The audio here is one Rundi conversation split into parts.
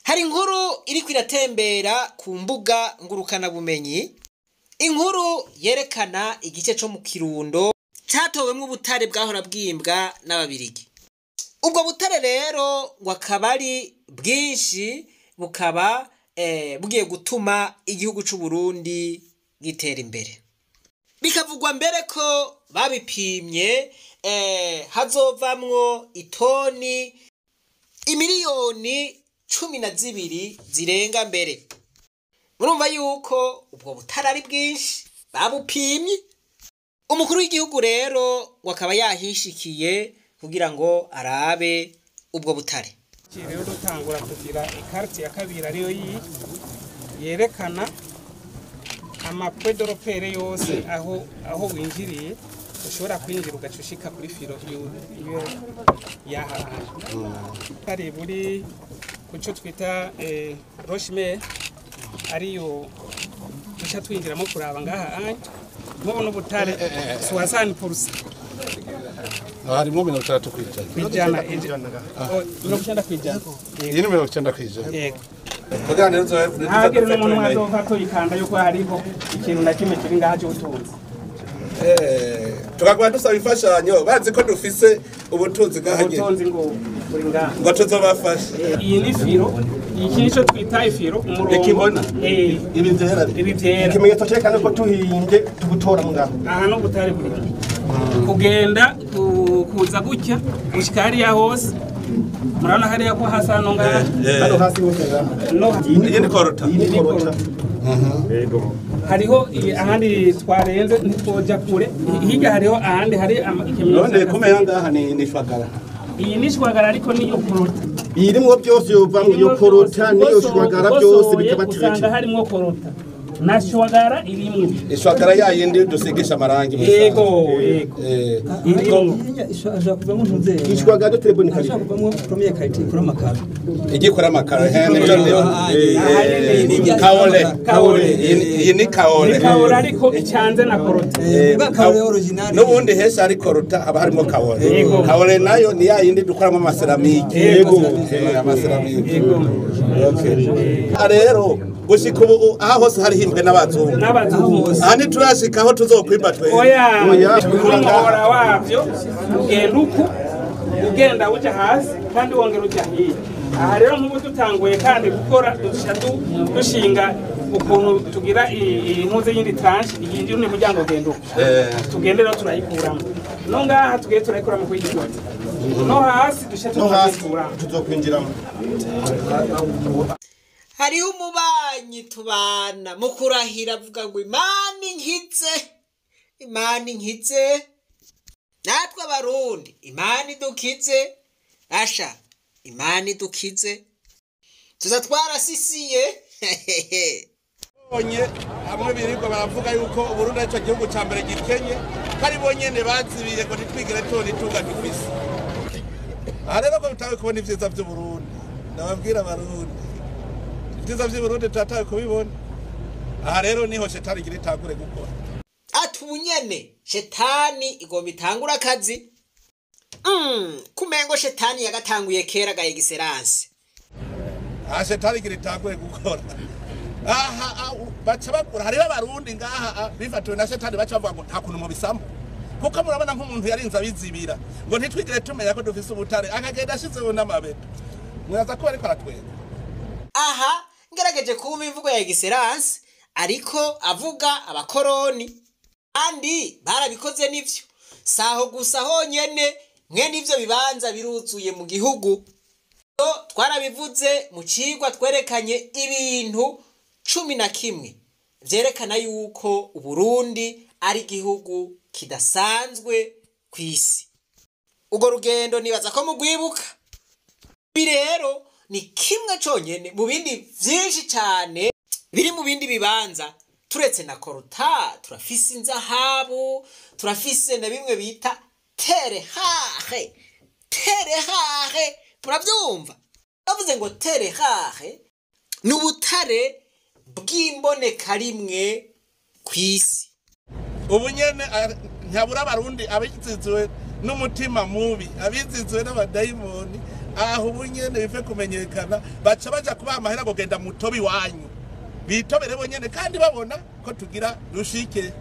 Hari inkuru iriko iratembera ku mbuga ngurukana bumenyi, inkuru yerekana igice co mu Kirundo catowemwo ubutare bwahora bwimbwa n'ababirigi. Ubwo butare rero ngo akaba ari bwinshi, bukaba bugiye gutuma igihugu c'u Burundi gitera imbere. Bikavugwa mbere ko babipimye hazovamwo itoni imiliyoni 12 zirenga mbere. Murumva yuko ubwo butare ari bwinshi babupimye. Umukuru w'igihugu rero wakaba yahishikiye kugira ngo arabe ubwo butare. Rero dutangura kugira ikarti ya kabiri ariyo yerekana amapwedoropere yose aho winjiriye ushobora kwinjira ugacushika kuri firo iyo yaha. Kari buri kuco twita rochemere ariyo duca twinjiramo kuraba ngaha mubona ubutare 60%. harimo 30 kwijana yini 90 kwijana yego kugira nzo hagere n'umuntu mwazofa ko ikanda yuko hariho ikintu na kimwe kiri ngaha cyo utunze tukagwa dusaba ifashanyo bazi ko dufise ubutunzi gahanye ubutunzi ngo kuri ngaha ngo tuzobafasha. Iyi ni firo, iki nico twita ifiro umurongo ikibona ibi vyera ikimenyetso cyerekana ko tuhimbye tugutora mu ngaho. Aha no butare buri kugenda kuza gutya mushikari ya hose murana hariya ko hasa no ngaha hano hasi hose no iyi ni korota yego hariho ahandi twarenze ntitwoja kure higa hariho ahandi hari ikimenyetso none kumenya ngaha ni shwagara. Iyi ni shwagara ariko niyo korota irimwo byose yovamwe yo korota niyo shwagara byose bikaba usanga harimo korota na shwagara irimwe ishwagara yayindi dusigisha amarangi yego ashaka kuvamo ntuze ishwagara telefone kari ashaka kuvamo premier qualité kuri amakaro igikora amakaro kaole iyi ni kaole ariko icyanze na korota kaole original n'ubundi hese ari korota haba harimo kaole nayo ni yayindi dukoramo amaseramike yego amaseramike rero gushika ubu aha hose hari himbwe n'abazungu aha ntiturashika aho tuzokwimba twe oya umuhora wavyo ugenda uku ugenda uja hasi kandi wongera uja hirya. Aha rero nk'ubu dutanguye kandi gukora dushinga ukuntu tugira impuze y'indi tranche iyindi ni muryango ugenda uku tugende rero turayikuramo no ngaha tugiye turayikuramo ku igiti no hasi dushe tuzayikuramo tuzokwinjiramo. Hariho umubanyi tubana mu kurahira avuga ngo Imana inkize natwe abarundi Imana idukize asha Imana idukize tuza twarasisiye bonye hamwe birirwa baravuga yuko Uburundi ari cyo gihugu ca mbere gikenye kari bonyene bazibiye ngo nitwigire toni tunga dufise. Aha rero ko bitawe kubona ivyiza vy'Uburundi ndababwira abarundi ivyiza vy'Uburundi tutatawe kubibona. Aha rero niho shetani igira itangure gukora. Atubunyene shetani igomba itangura akazi. Kumengo shetani yagatanguye kera gaye giseranse. Aha shetani igira itangure gukora. Aha baca bakura hari abarundi ngaha bifatiwe na shetani baca bavuga ngo nta kuntu mu bisambu kuko murabona nk'umuntu yarinze abizibira ngo ntitwigire tumenya ko dufise ubutare akagenda ashizeho n'amabeto muraza ko ariko aratwega. Aha ngerageje kumva imvugo ya giseranse ariko avuga abakoroni kandi barabikoze nivyo saho gusa honyene mwe nivyo bibanza biruzuye mu gihugu. Twarabivuze mu cigwa twerekanye ibintu 11 vyerekana yuko Uburundi ari igihugu kidasanzwe kw'isi. Ugo rugendo nibaza ko mugwibuka. Birero ni kimwe conyene mu bindi vyinshi cyane biri mu bindi bibanza turetse na korota turafise inzahabu turafise na bimwe bita terehare muravyumva bavuze ngo terehare n'ubutare bw'imboneka rimwe kw'isi. Ubu nyene ntabura abarundi abizizwe n'umutima mubi abizizwe n'abadayimoni aho ubu nyene bive kumenyekana baca baja kubaha amahera kugenda mutobi wanyu bitobere bo nyene kandi babona ko tugira dushike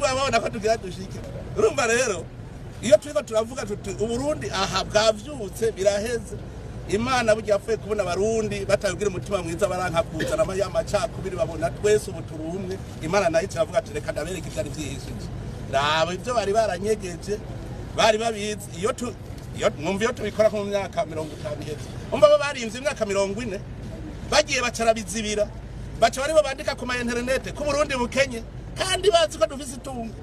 babona ko tugira dushike urumva rero iyo turiko turavuga tuti uburundi aha bwavyutse biraheze Imana burya yapfuye kubona abarundi batayugira umutima mwiza baranka kuzana amacakubiri babona twese ubu turumwe Imana nayo iravuga ati reka ndabereka ivyari vyihishije raba ivyo bari baranyegeje bari babizi iyo mwumva iyo tubikora mu myaka 50 iheze umva bo barimvye imyaka 40 bagiye bacarabizibira baca baribo bandika ku ma internet ku Burundi bukenye kandi bazi ko dufise itunga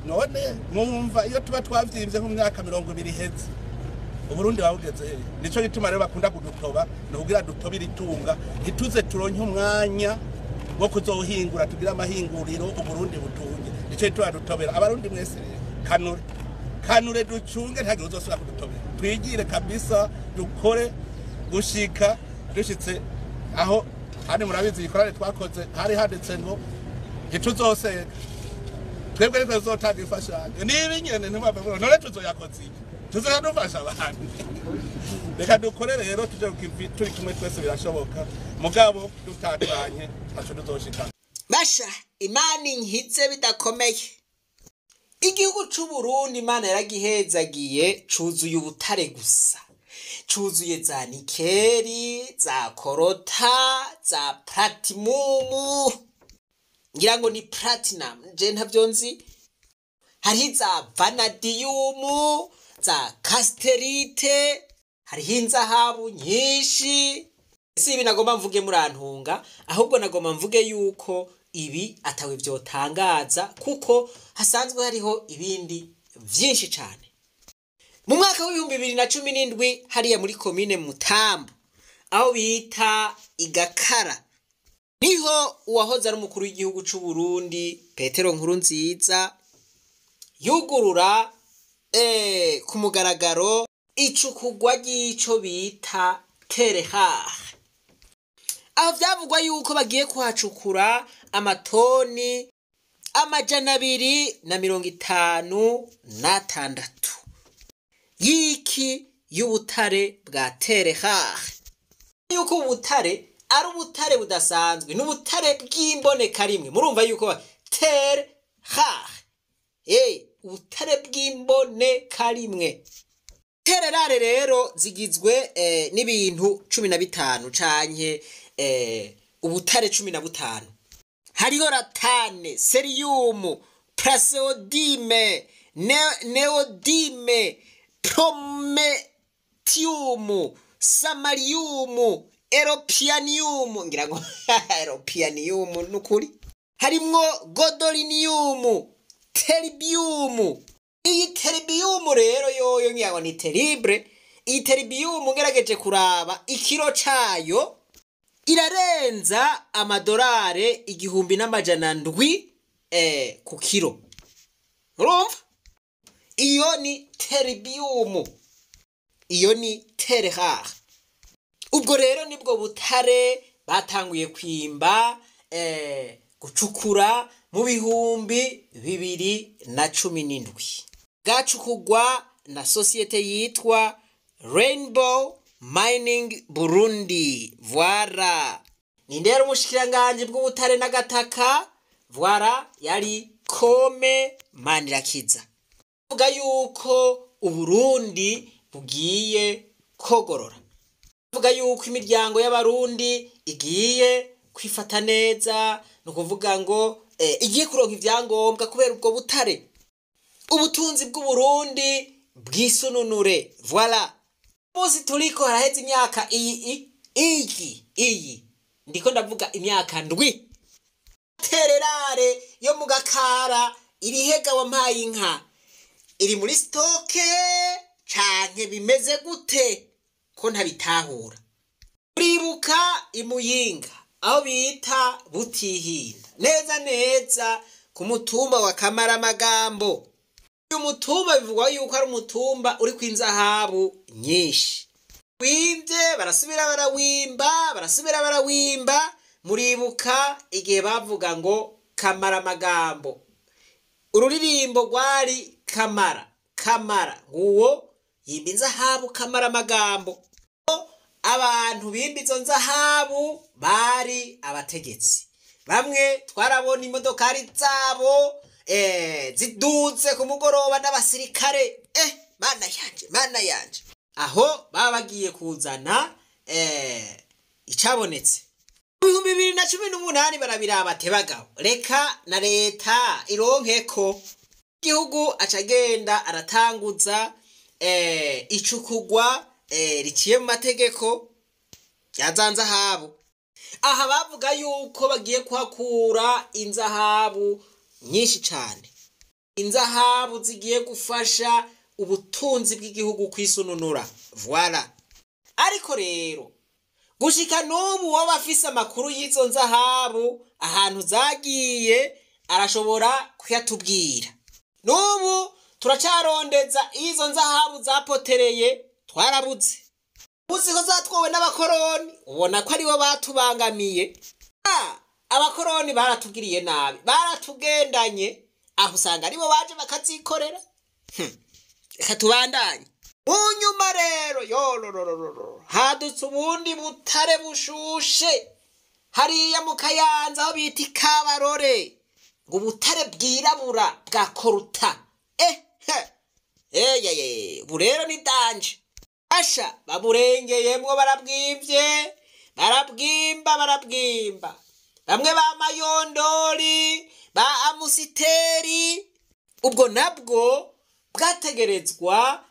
none mwumva iyo tuba twavyimvye mu myaka 20 iheze Uburundi babugeze nico gituma rero bakunda kudutoba no kugira dutobira itunga ituze turonke umwanya wo kuzohingura tugira amahinguriro Uburundi butunge nico gituma dutobera abarundi mwese kanure ducunge ntagire uzosubira kudutobera twigire kabisa dukore gushika dushitse aho kandi murabizi ikorane twakoze hari handitse ngo gituzose twebwe rero tuzotanga ifashanyo niba nyene ntimwava none tuzoyakoze tuzoya dufasha abantu reka dukore rero tuje turi kumwe twese birashoboka mugabo dutatanye ntaco tuzoshika basha Imana inkize bidakomeye igihugu c'u Burundi Imana yaragihezagiye cuzuye ubutare gusa cuzuye za nikeli za korota za platinum ngira ngo ni platinum je ntavyo nzi hari za vanadium za casterite hari inzahabu nyinshi si ibi nagomba mvuge murantunga ahubwo nagomba mvuge yuko ibi atawe vyotangaza kuko hasanzwe hariho ibindi vyinshi cyane mu mwaka wa 2017 hariya muri commune Mutambo aho bita Igakara niho uwahoze ari umukuru w'igihugu c'u Burundi Petero Nkurunziza yugurura ku mugaragaro icukugwa ry'ico bita Terehar aho vyavugwa yuko bagiye kuhacukura amatoni 256 yiki y'ubutare bwa Terehar yuko ubutare ari ubutare budasanzwe n'ubutare bw'imboneka rimwe murumva yuko Terehar ubutare bw'imboneka rimwe Terehar rero zigizwe n'ibintu 15 canke ubutare 15 hariho ratane serium praseodyme neodyme prometium samarium europianium ngira ngo europianium nukuri harimwo godolinium terbium iyi terbium rero yoyo ngira ngo ni terrible iyi terbium ngerageje kuraba ikiro cayo irarenza amadolare 1700 ku kilo urumva iyo ni terbium iyo ni Terehar ubwo rero nibwo butare batanguye kwimba gucukura mu 2017 gacukugwa na societe yitwa Rainbow Mining Burundi voilà nindero umushikiranganje bw'ubutare n'agataka voilà yari Kome Manirakiza vuga yuko Uburundi bugiye kogorora vuga yuko imiryango y'abarundi igiye kwifata neza no kuvuga ngo igiye kuronka ivyangombwa kubera ubwo butare ubutunzi bw'Uburundi bwisununure voilà Muzi turiko haraheze imyaka iyi ndiko ndavuga imyaka ndwi Tererare yo mu Gakara irihega wampaye inka iri muri stoke canke bimeze gute ko ntabitahura uribuka imuyinga aho bita Butihinda neza ku mutumba wa Kamaramagambo uyu mutumba bivugwa yuko ari umutumba uri kw'inzahabu nyinshi wimvye barasubira barawimba muribuka igihe bavuga ngo Kamaramagambo ururirimbo rwari Kamara nguwo yimba inzahabu kamara amagambo. Abantu bimba izo nzahabu bari abategetsi. Bamwe twarabona imodokari zabo ziduze ku mugoroba n'abasirikare. Mana yanje. Aho baba bagiye kuzana icabonetse. 2018 barabiraba tebagabo. Reka na leta ironkeko. Igihugu acagenda aratanguza icukugwa riciye mu mategeko yazanzahabu. Aha bavuga yuko bagiye kuhakura inzahabu nyinshi cyane. Inzahabu zigiye gufasha ubutunzi bw'igihugu kwisununura. Voilà. Ariko rero gushika n'ubu waba afise amakuru y'izo nzahabu ahantu zagiye arashobora kuyatubwira. N'ubu turacarondeza izo nzahabu zapotereye twarabuze. Uzi ko zatwowe n'abakoroni ubona ko aribo batubangamiye. Abakoroni baratugiriye nabi, baratugendanye, aho usanga aribo baje bakazikorera. Reka tubandanye. Unyuma rero yororororo hadutse ubundi butare bushushe hariya mu Kayanza aho bita Kabarore, ngo ubutare bwirabura bwa koruta. Burero ni danje. Asha baburengeyemwo barabwivye, barabwimba. Bamwe ba Mayondori, ba Amusiteri. Ubwo nabwo bwategerezwa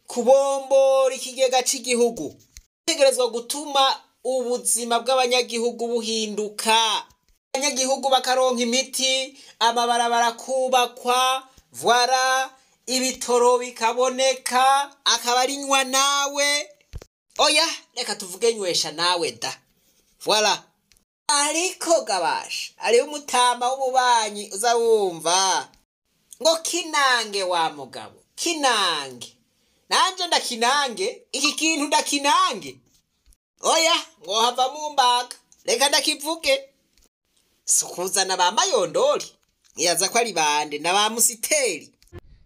kubombora ikigega cy'igihugu. Bwategerezwa gutuma ubuzima bw'abanyagihugu buhinduka. Abanyagihugu bakaronka imiti, amabarabara kubakwa, voilà, ibitoro bikaboneka, akaba ari nywa nawe. Oya, reka tuvuge nywesha nawe da. Voilà. Ariko gabasha, ari umutama w'umubanyi uza wumva ngo kinange wa mugabo, kinange. Nanje ndakinange, iki kintu ndakinange. Oya, ngo hava mu mbaga. Reka ndakivuge. Sukuzana ba Mayondori. Ngiyaza ko ari bande na ba Musiteri.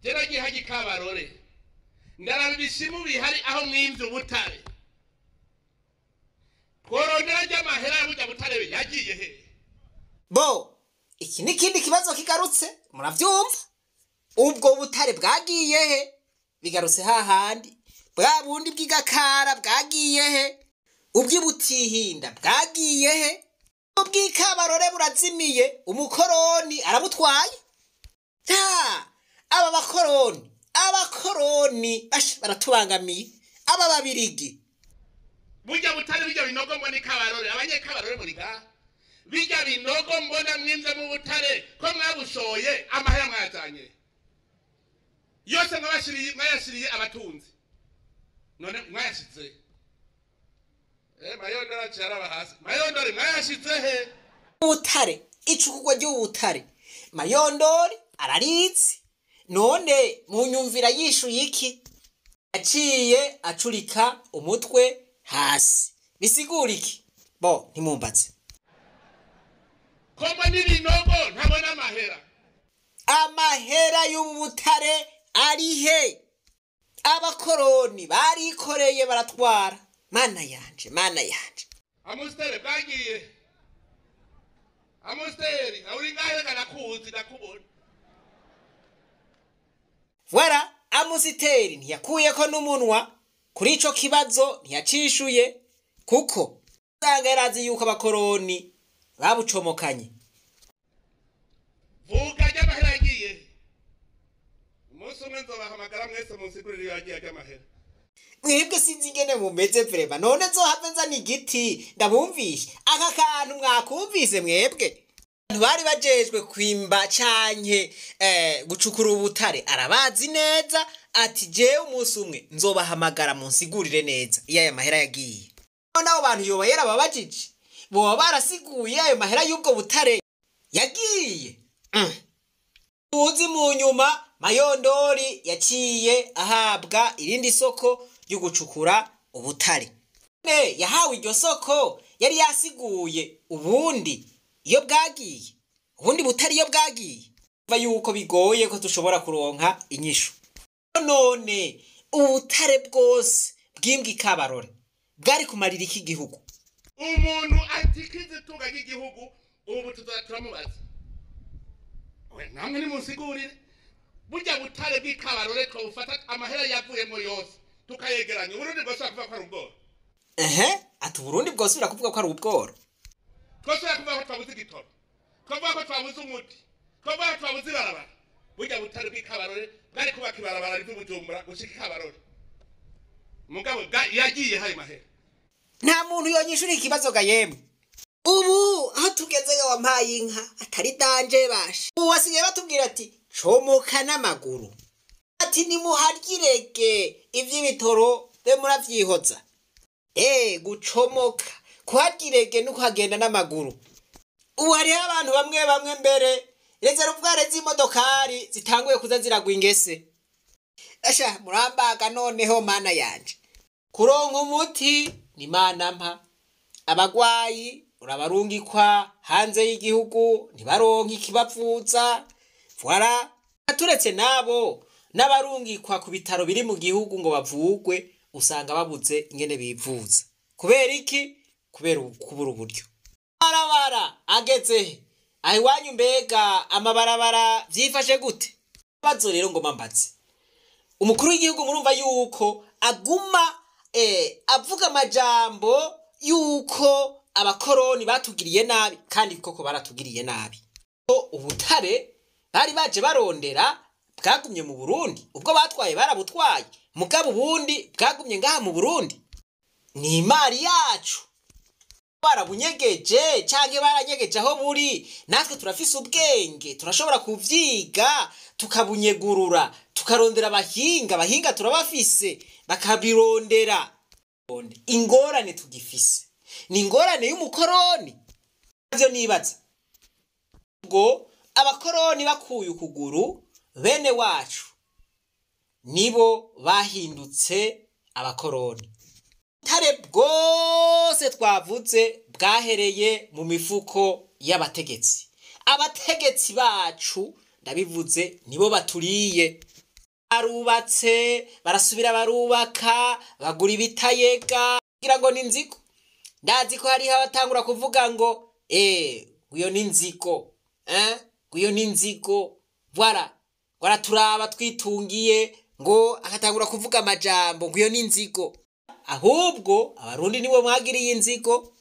Jera gihaji Kabarore. Ndarabishimu bihari aho mwimvye ubutare. Korondera ry'amahera y'ubuja butare yagiye he? Bo, iki nikindi kibazo kigarutse, muravyumva? Ubwo butare bwagiye he? Bigarutse hahandi. Bwa bundi bw'igakara bwagiye he? Ubwibutihinda bwagiye he? Ubw'Ikabarore burazimiye, umukoroni arabutwaye. Aba bakoroni baratubangamiye. Aba babirigi burya butare bijya binogo mbona Kabarore, abanyekabarore muri ga bijya binogo mbona mwinze mu butare ko mwabushoye amahera mwazanye yose mwayashiriye abatunzi. None mwayashize Mayondori acara hasi. Mayondori mwayashize he? Ubutare, icukugwa ry'ubutare. Mayondori ararizi. None munyumvira yishuye iki? Aciye acurika umutwe hasi. Bisigura iki? Bo ntimumbaze. Koma n'ibinogo ntabona amahera. Amahera y'ubutare ari he? Abakoroni barikoreye baratwara. Mana yanje. Amusiteri bwagiye. Amusiteri uri ngahe kanakuzi ndakubona. Voilà, Amusiteri ntiyakuyeko n'umunwa kuri ico kibazo ntiyacishuye kuko usanga yarazi yuko abakoroni babucomokanye. Vuga ry'amahera yagiye. Umunsi umwe nzobahamagara mwese munsigurire yagiye ry'amahera. Mwebwe sinzi ingene mumeze vrema, none nzohave nzana igiti ndabumvishe. Aka kantu mwakumvise mwebwe? Abantu bari bajejwe kwimba canke gucukura ubutare arabazi neza ati jewe umunsi umwe nzobahamagara munsigurire neza iyo aya mahera yagiye. None abo bantu yoba yarababajije boba barasiguye ayo mahera y'ubwo butare yagiye. Tuzi mu nyuma Mayondori yaciye ahabwa irindi soko ryo gucukura ubutare. Yahawe iryo soko yari yasiguye ubundi iyo bwagiye. Ubundi butare iyo bwagiye. Yuko bigoye ko dushobora kuronka inyishu. None ubutare bwose bw'imbwa Kabarore bwari kumarira iki gihugu? Umuntu atikize itunga ry'igihugu ubu turamubaza. We namwe nimusigurire. Burya butare bw'Ikabarore twufata amahera yavuyemo yose tukayegeranya. Uburundi bwose kuvuga ko ari ubworo. Ati Burundi bwose birakuvuga ko ari ubworo. Twose kuvuga ko twabuze igitoro. Kuvuga ko twabuze umuti. Kuvuga ko twabuze ibarabara. Burya butare bw'Ikabarore bwari kubaka ibarabara ry'Ubujumbura gushika Ikabarore. Mugabo yagiye hayi mahera. Nta muntu yonyishura ikibazo ga yemwe. Ubu aho tugeze ga wampaye inka atari danje bashe. Ubu wasigaye batubwira ati comoka n'amaguru. Ati nimuhargirege ivy'ibitoro be muravyihoza. Gucomoka kuhargirege no kuhagenda n'amaguru. Ubu hari abantu bamwe mbere rezeruvare z'imodokari zitanguye kuza ziragwa ingese. Asha murambaga noneho mana yanje. Kuronka umuti ni Imana mpa. Abagwayi urabarungikwa hanze y'igihugu ntibaronka ikibavuza. Voilà. Turetse nabo n'abarungikwa ku bitaro biri mu gihugu ngo bavugwe usanga babuze ingene bivuza. Kubera iki? Kubera kubura uburyo. Barabara ageze ahiwanyu mbega amabarabara vyifashe gute? Bazo rero ngo mambaze. Umukuru w'igihugu murumva yuko aguma avuga amajambo yuko abakoroni batugiriye nabi kandi koko baratugiriye nabi. Ubutare bari baje barondera bwagumye mu Burundi, ubwo batwaye barabutwaye, mugabo ubundi bwagumye ngaha mu Burundi. Ni imari yacu. Barabunyegeje canke baranyegeje aho buri, natwe turafise ubwenge turashobora kuvyiga tukabunyegurura tukarondera abahinga turabafise bakabirondera. Ingorane tugifise ni ingorane y'umukoroni. Ivyo nibaza ngo abakoroni bakuye ukuguru bene wacu nibo bahindutse abakoroni. Ubutare bwose twavuze bwahereye mu mifuko y'abategetsi. Abategetsi bacu ndabivuze nibo baturiye. Barubatse barasubira barubaka bagura ibitayega kugira ngo ni nziko. Ndazi ko hari abatangura kuvuga ngo uyo ni nziko uyo ni nziko. Voilà turaba twitungiye ngo akatangura kuvuga amajambo ngo uyo ni nziko. Ahubwo abarundi nibo mwagiriye inzigo.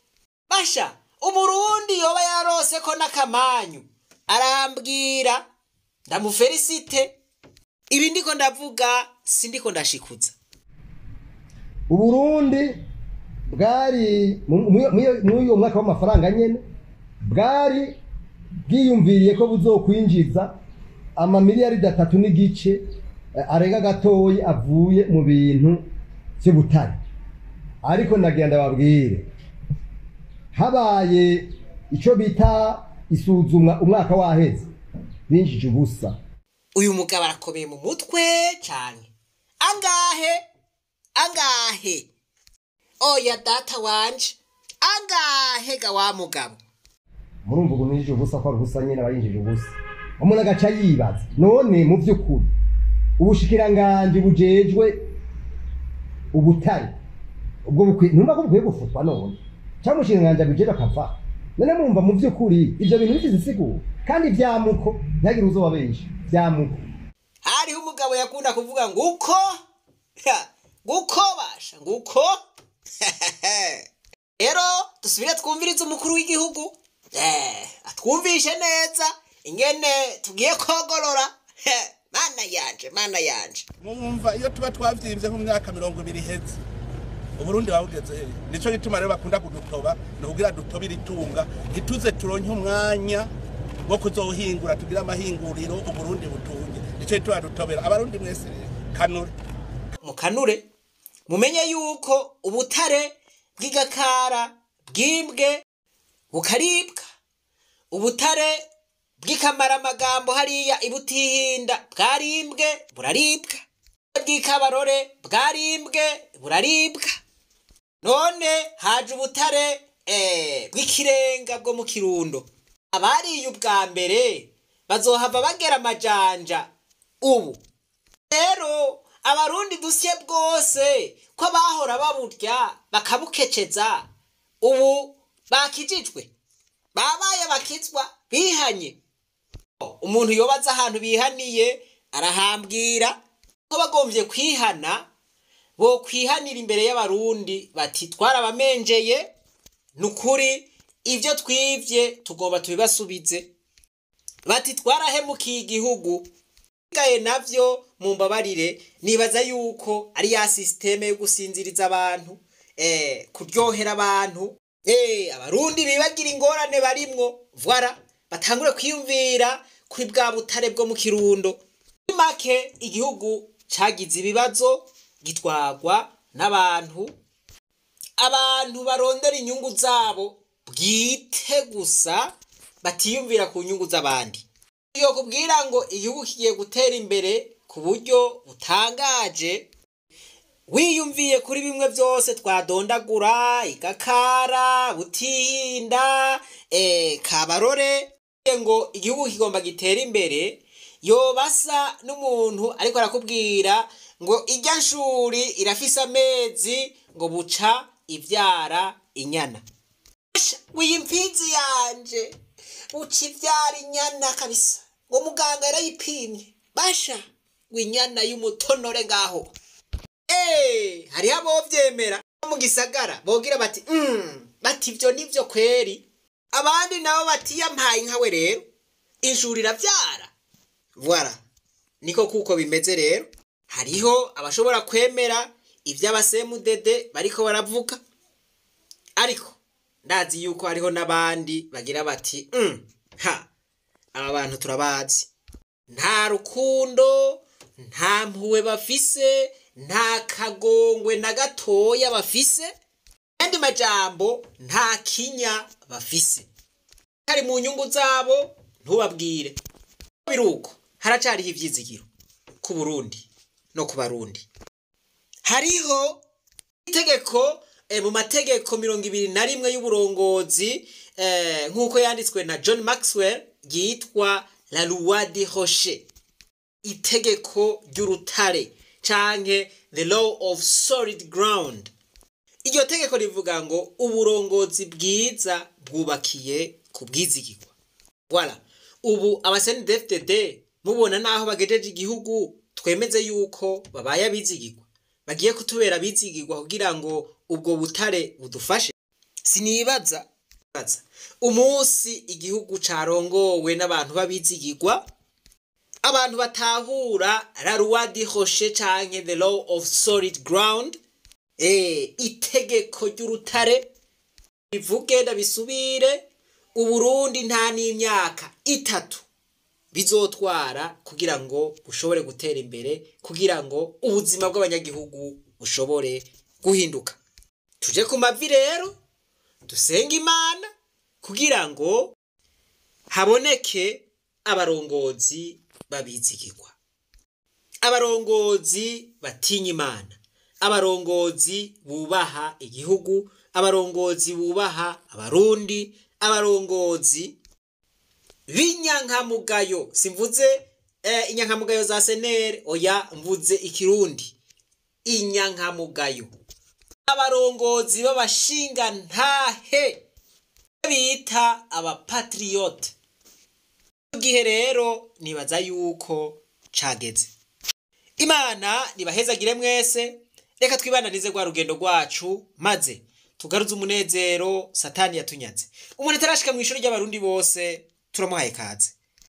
Basha Uburundi yoba yarose ko nakamanyu arambwira ndamufelicite. Ibi ndiko ndavuga sindiko ndashikuza. Uburundi bwari muri mwaka w'amafaranga nyene bwari bwiyumviriye ko buzokwinjiza amamiliyaridi 3 n'igice arega gatoyi avuye mu bintu by'ubutare. Ariko nagenda babwire habaye ico bita isuzumwa umwaka waheze binjije ubusa. Uyu mugabo arakomeye mu mutwe cyane. Angahe oya data wanje angahe ga wa mugabo. Murumva ngo ninjije ubusa ko ubusa nyene bayinjije ubusa. Umuntu agaca yibaza none mu by'ukuri ubushikiranganje bujejwe ubutare ubwo numva ko bukwiye gufutwa none cyangwa ushinganje bujejwe akava. None mumva mu by'ukuri ivyo bintu bigize insiguro kandi vyamuko nyagira uzoba benshi vyamuko. Hariho umugabo yakunda kuvuga nguko basha nguko. Rero dusubire twumvirize umukuru w'igihugu atwumvishe neza ingene tugiye kogorora. Mana yanje Mwumva iyo tuba twavyimvye mu myaka 20 iheze Uburundi babugeze he? Nico gituma rero bakunda kudutoba nukugira dutobira itunga ituze turonke umwanya wo kuzohingura tugira amahinguriro Uburundi butunge. Nico gituma dutobera abarundi mwese kanure. Mukanure mumenye yuko ubutare bw'igakara bwimbwe bukaribwa. Ubutare bw'ikamara amagambo hariya ibutihinda bwarimbwe buraribwa. Bw'Ikabarore bwarimbwe buraribwa. None haje ubutare bw'ikirenga bwo mu Kirundo. Abariye ubwa mbere bazohava bagera amajanja ubu. Rero abarundi dusye bwose ko bahora baburya bakabukeceza ubu bakijijwe babaye bakizwa bihanye. Umuntu yobaza ahantu bihaniye arahambwira ko bagombye kwihana bo kwihanira imbere y'abarundi bati twarabamenjeye nukuri ivyo twivye tugomba tubibasubize, bati twarahemukiye igihugu gaye navyo mumbabarire. Nibaza yuko ari ya systeme yo gusinziriza abantu kuryohera abantu abarundi bibagira ingorane barimwo voilà batangure kwiyumvira kuri bwa butare bwo mu Kirundo. Make igihugu cagize ibibazo gitwagwa n'abantu barondera inyungu zabo bwite gusa batiyumvira ku nyungu z'abandi. Iyo kubwira ngo igihugu kigiye gutera imbere ku buryo butangaje wiyumviye kuri bimwe byose twadondagura igakara butihinda kabarore ngo igihugu kigomba gitera imbere yobasa n'umuntu ariko arakubwira ngo ijya nshuri irafise amezi ngo buca ivyara inyana. Wiyimfizi yanje buca ivyara inyana kabisa ngo muganga yarayipimye basha winyana y'umutonore ngaho. Hariho abovyemera mu gisagara bogira bati bati ivyo nivyo kweri, abandi nabo bati yampaye nkawe rero inshuri iravyara. Voilà niko kuko bimeze rero. Hariho abashobora kwemera ivy'abasemudede bariko baravuga, ariko ndazi yuko hariho n'abandi bagira bati aba bantu turabazi nta rukundo nta mpuwe bafise nta kagongwe na gatoya bafise, andi majambo nta kinya bafise, kari mu nyungu zabo ntubabwire. Biruko haracariho ivyizigiro ku Burundi no ku Barundi. Hariho itegeko mu mategeko 21 y'uburongozi nk'uko yanditswe na John Maxwell yitwa la loi de rocher, itegeko ry'urutare canke the law of solid ground. Iryo tegeko rivuga ngo uburongozi bwiza bwubakiye ku bwizigirwa. Voilà ubu abasendefdd mubona naho bagejeje igihugu twemeze yuko babaye abizigirwa bagiye kutubera bizigirwa kugira ngo ubwo butare budufashe. Sinibaza umunsi igihugu carongowe n'abantu babizigirwa, abantu batahura la loi de rocher canke the law of solid ground, itegeko ry'urutare bivuge ndabisubire, Uburundi nta n'imyaka 3 bizotwara kugira ngo ushobore gutera imbere, kugira ngo ubuzima bw'abanyagihugu ushobore guhinduka. Tuje ku mavi rero dusenga Imana kugira ngo haboneke abarongozi babizigirwa, abarongozi batinya Imana, abarongozi bubaha igihugu, abarongozi bubaha abarundi, abarongozi b'inyankamugayo. Simvuze inyankamugayo za senere, oya mvuze ikirundi inyankamugayo, abarongozi b'abashinga ntahe bita abapatriote. Igihe rero nibaza yuko cageze. Imana nibahezagire mwese, reka twibananize gwa rugendo rwacu maze tugaruze umunezero Satani yatunyaze. Umuntu atarashika mu ishuri ry'abarundi bose turamuhaye kaze.